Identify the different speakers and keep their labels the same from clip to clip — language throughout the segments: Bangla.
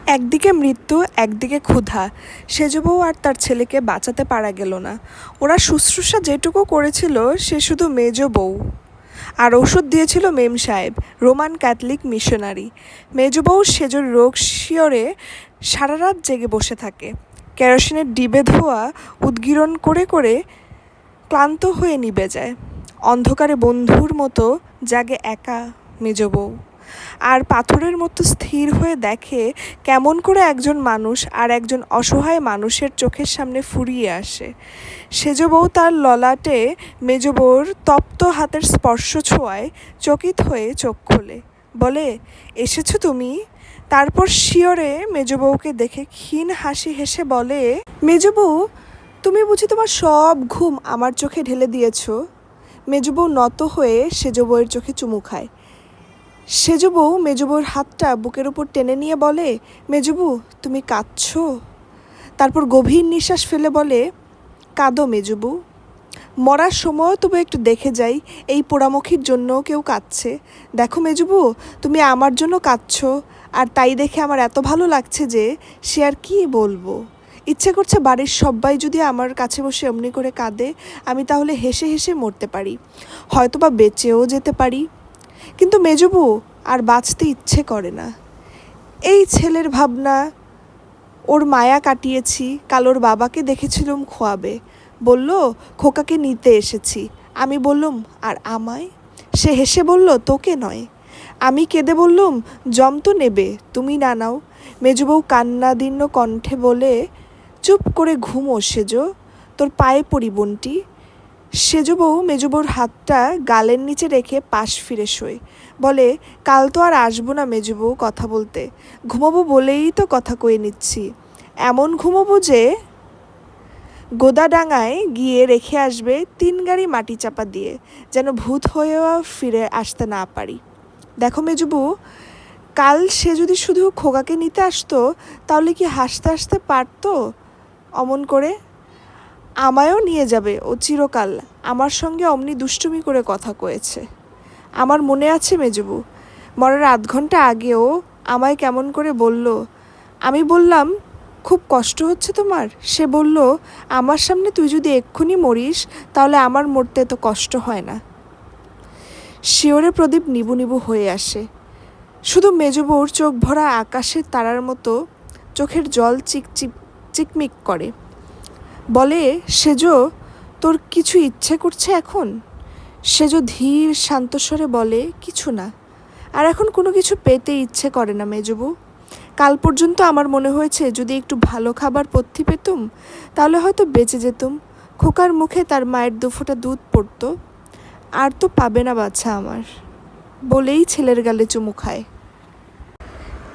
Speaker 1: একদিকে মৃত্যু, একদিকে ক্ষুধা। সেজ বউ আর তার ছেলেকে বাঁচাতে পারা গেল না। ওরা শুশ্রূষা যেটুকু করেছিল সে শুধু মেজ বউ। আর ওষুধ দিয়েছিল মেম সাহেব, রোমান ক্যাথলিক মিশনারি। মেজ বউ সেজর রোগ শিয়রে সারা রাত জেগে বসে থাকে। কেরোসিনের ডিবে ধোয়া উদ্গীরণ করে করে ক্লান্ত হয়ে নিভে যায়। অন্ধকারে বন্ধুর মতো জাগে একা মেজ বউ, আর পাথরের মতো স্থির হয়ে দেখে কেমন করে একজন মানুষ আর একজন অসহায় মানুষের চোখের সামনে ফুরিয়ে আসে। সেজ বউ তার ললাটে মেজ বউর তপ্ত হাতের স্পর্শ ছোঁয়ায় চকিত হয়ে চোখ খোলে, বলে, এসেছো তুমি? তারপর শিয়রে মেজ বউকে দেখে ক্ষীণ হাসি হেসে বলে, মেজ বউ, তুমি বুঝি তোমার সব ঘুম আমার চোখে ঢেলে দিয়েছ? মেজ বউ নত হয়ে সেজ বউয়ের চোখে চুমু খায়। সেজ বউ মেজ বউয়ের হাতটা বুকের উপর টেনে নিয়ে বলে, মেজ বউ, তুমি কাঁদছো? তারপর গভীর নিঃশ্বাস ফেলে বলে, কাঁদো মেজ বউ। মরার সময়ও তবু একটু দেখে যাই এই পোড়ামুখীর জন্য কেউ কাঁদছে। দেখো মেজ বউ, তুমি আমার জন্য কাঁদছো, আর তাই দেখে আমার এত ভালো লাগছে যে সে আর কি বলবো। ইচ্ছে করছে বাড়ির সবাই যদি আমার কাছে বসে এমনি করে কাঁদে, আমি তাহলে হেসে হেসে মরতে পারি, হয়তোবা বেঁচেও যেতে পারি। কিন্তু মেজ বউ, আর বাঁচতে ইচ্ছে করে না। এই ছেলের ভাবনা, ওর মায়া কাটিয়েছি। কাল ওর বাবাকে দেখেছিলুম খোয়াবে, বলল খোকাকে নিতে এসেছি। আমি বললুম, আর আমায়? সে হেসে বলল, তোকে নয়। আমি কেঁদে বললুম, জম তো নেবে, তুমি না নাও। মেজ বউ কান্নাদীর্ণ কণ্ঠে বলে, চুপ করে ঘুমো সেজ, তোর পায়ে পড়ি বোনটি। সেজ বউ মেজ বউর হাতটা গালের নিচে রেখে পাশ ফিরে শোয়, বলে, কাল তো আর আসবো না মেজ বউ কথা বলতে, ঘুমাবো বলেই তো কথা কয়ে নিচ্ছি। এমন ঘুমাবো যে গোদাডাঙায় গিয়ে রেখে আসবে 3 গাড়ি মাটি চাপা দিয়ে, যেন ভূত হয়েও ফিরে আসতে না পারি। দেখো মেজ বউ, কাল সে যদি শুধু খোকাকে নিতে আসতো, তাহলে কি হাসতে হাসতে পারতো অমন করে? আমায়ও নিয়ে যাবে ও চিরকাল। আমার সঙ্গে অমনি দুষ্টুমি করে কথা কয়েছে। আমার মনে আছে মেজ বউ, মরার 8 ঘন্টা আগেও আমায় কেমন করে বলল। আমি বললাম, খুব কষ্ট হচ্ছে তোমার? সে বলল, আমার সামনে তুই যদি এক্ষুনি মরিস, তাহলে আমার মরতে তো কষ্ট হয় না। শিওরে প্রদীপ নিবু নিবু হয়ে আসে। শুধু মেজ বউর চোখ ভরা আকাশের তারার মতো চোখের জল চিকমিক করে। বলে, সেজ, তোর কিছু ইচ্ছে করছে এখন? সেজ ধীর শান্ত স্বরে বলে, কিছু না। আর এখন কোনো কিছু পেতে ইচ্ছে করে না মেজ বউ। কাল পর্যন্ত আমার মনে হয়েছে যদি একটু ভালো খাবার পথ্যি পেতুম, তাহলে হয়তো বেঁচে যেতুম। খোকার মুখে তার মায়ের 2 ফোঁটা দুধ পড়তো। আর তো পাবে না বাচ্চা আমার, বলেই ছেলের গালে চুমু খায়।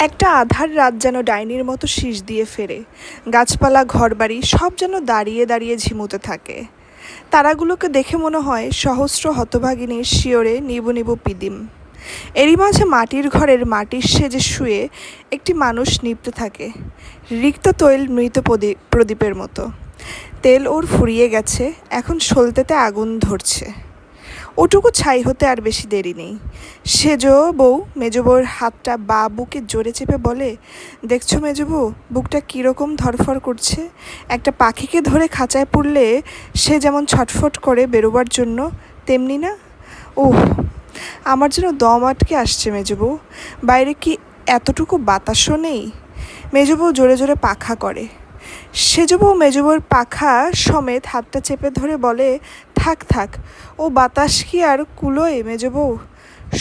Speaker 1: একটা আধার রাত যেন ডাইনির মতো শীষ দিয়ে ফেরে। গাছপালা, ঘরবাড়ি সব যেন দাঁড়িয়ে দাঁড়িয়ে ঝিমুতে থাকে। তারাগুলোকে দেখে মনে হয় সহস্র হতভাগিনীর শিয়রে নিবু নিবু পিদিম। এরই মাঝে মাটির ঘরের মাটির সেজে শুয়ে একটি মানুষ নিপতে থাকে, রিক্ত তৈল মৃত প্রদীপের মতো। তেল ওর ফুরিয়ে গেছে, এখন সলতেতে আগুন ধরছে। ওটুকু ছাই হতে আর বেশি দেরি নেই। সেজ বউ মেজ বউর হাতটা বা বুকে জোরে চেপে বলে, দেখছো মেজ বউ, বুকটা কীরকম ধরফর করছে? একটা পাখিকে ধরে খাঁচায় পুরলে সে যেমন ছটফট করে বেরোবার জন্য, তেমনি না? ওহ, আমার যেন দম আটকে আসছে মেজ বউ। বাইরে কি এতটুকু বাতাসও নেই? মেজ বউ জোরে জোরে পাখা করে। সেজ বউ মেজ বউর পাখা সমেত হাতটা চেপে ধরে বলে, থাক থাক, ও বাতাস কি আর কুলোয় মেজ বউ?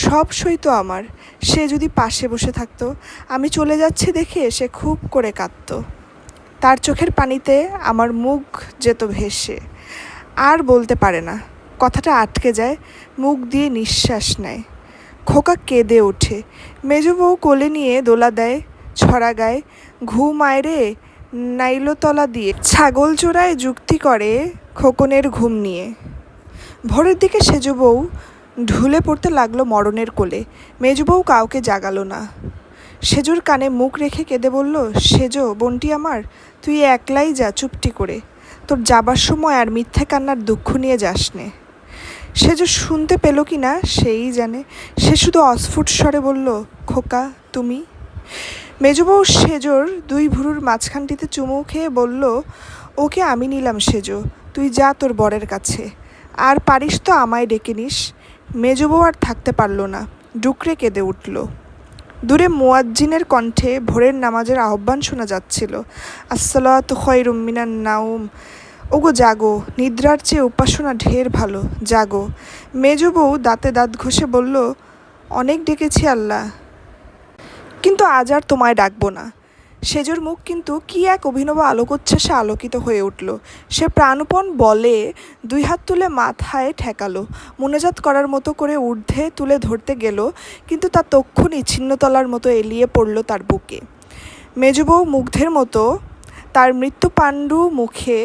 Speaker 1: সব সইতো আমার। সে যদি পাশে বসে থাকতো, আমি চলে যাচ্ছি দেখে সে খুব করে কাঁদতো। তার চোখের পানিতে আমার মুখ যেত ভেসে। আর বলতে পারে না, কথাটা আটকে যায়, মুখ দিয়ে নিঃশ্বাস নেয়। খোকা কেঁদে ওঠে। মেজ বউ কোলে নিয়ে দোলা দেয়, ছড়া গায়ে, ঘুম আয় রে নাইলতলা দিয়ে ছাগল চোরায় যুক্তি করে খোকনের ঘুম নিয়ে। ভোরের দিকে সেজ বউ ঢুলে পড়তে লাগলো মরণের কোলে। মেজ বউ কাউকে জাগালো না। সেজোর কানে মুখ রেখে কেঁদে বলল, সেজ বোনটি আমার, তুই একলাই যা চুপটি করে। তোর যাবার সময় আর মিথ্যে কান্নার দুঃখ নিয়ে যাস নে। সেজ শুনতে পেল কি না সেই জানে। সে শুধু অস্ফুট স্বরে বলল, খোকা তুমি। মেজবউ সেজোর দুই ভুরুর মাঝখানটিতে চুমু খেয়ে বলল, ওকে আমি নিলাম সেজো, তুই যা তোর বরের কাছে, আর পারিস তো আমায় ডেকে নিস। মেজবউ আর থাকতে পারল না, ডুকরে কেঁদে উঠল। দূরে মুয়াজ্জিনের কণ্ঠে ভোরের নামাজের আহ্বান শোনা যাচ্ছিল, আসসালাতু খায়রুম মিনান নাউম। ওগো জাগো, নিদ্রার চেয়ে উপাসনা ঢের ভালো, জাগো। মেজবউ দাঁতে দাঁত ঘষে বলল, অনেক ডেকেছি আল্লাহ, কিন্তু আজ আর তোমায় ডাকবো না। সেজোর মুখ কিন্তু কি এক অভিনব আলোকোচ্ছ্বাসে আলোকিত হয়ে উঠল। সে প্রাণপণ বলে দুই হাত তুলে মাথায় ঠেকালো, মুনাজাত করার মতো করে ঊর্ধ্বে তুলে ধরতে গেল, কিন্তু তা তক্ষুনি ছিন্নতলার মতো এলিয়ে পড়ল তার বুকে। মেজবউ মুগ্ধের মতো তার মৃত্যুপাণ্ডু মুখে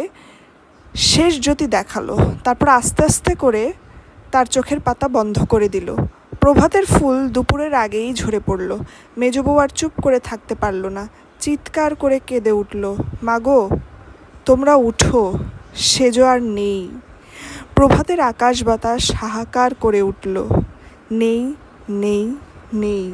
Speaker 1: শেষ জ্যোতি দেখালো, তারপর আস্তে আস্তে করে তার চোখের পাতা বন্ধ করে দিল। প্রভাতের ফুল দুপুরের আগেই ঝরে পড়ল। মেজবউ আর চুপ করে থাকতে পারল না, চিৎকার করে কেঁদে উঠল, মাগো তোমরা উঠো, সেজো আর নেই। প্রভাতের আকাশ বাতাস হাহাকার করে উঠল, নেই, নেই, নেই।